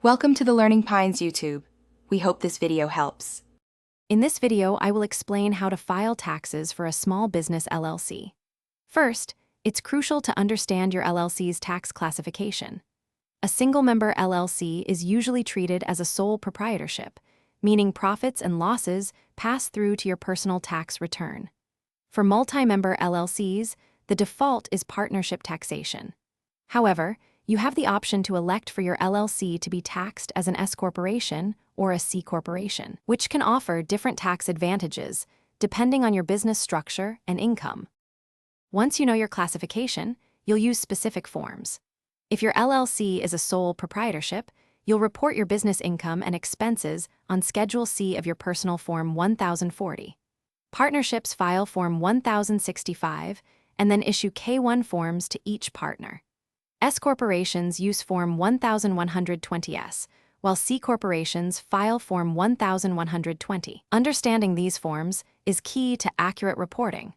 Welcome to the Learning Pines YouTube. We hope this video helps. In this video, I will explain how to file taxes for a small business LLC. First, it's crucial to understand your LLC's tax classification. A single-member LLC is usually treated as a sole proprietorship, meaning profits and losses pass through to your personal tax return. For multi-member LLCs, the default is partnership taxation. However, you have the option to elect for your LLC to be taxed as an S corporation or a C corporation, which can offer different tax advantages depending on your business structure and income. Once you know your classification, you'll use specific forms. If your LLC is a sole proprietorship, you'll report your business income and expenses on Schedule C of your personal Form 1040. Partnerships file Form 1065 and then issue K-1 forms to each partner. S corporations use Form 1120S, while C corporations file Form 1120. Understanding these forms is key to accurate reporting.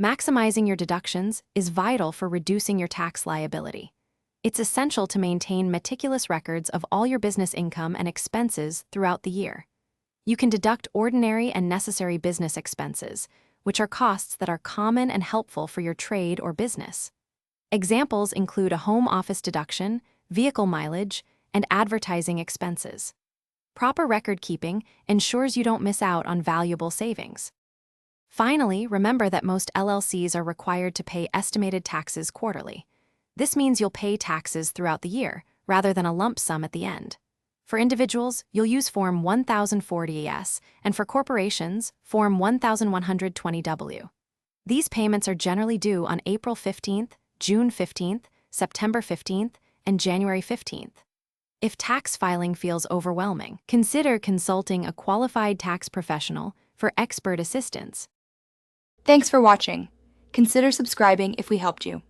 Maximizing your deductions is vital for reducing your tax liability. It's essential to maintain meticulous records of all your business income and expenses throughout the year. You can deduct ordinary and necessary business expenses, which are costs that are common and helpful for your trade or business. Examples include a home office deduction, vehicle mileage, and advertising expenses. Proper record keeping ensures you don't miss out on valuable savings. Finally, remember that most LLCs are required to pay estimated taxes quarterly. This means you'll pay taxes throughout the year, rather than a lump sum at the end. For individuals, you'll use Form 1040S, and for corporations, Form 1120W. These payments are generally due on April 15th, June 15th, September 15th, and January 15th. If tax filing feels overwhelming, consider consulting a qualified tax professional for expert assistance. Thanks for watching. Consider subscribing if we helped you.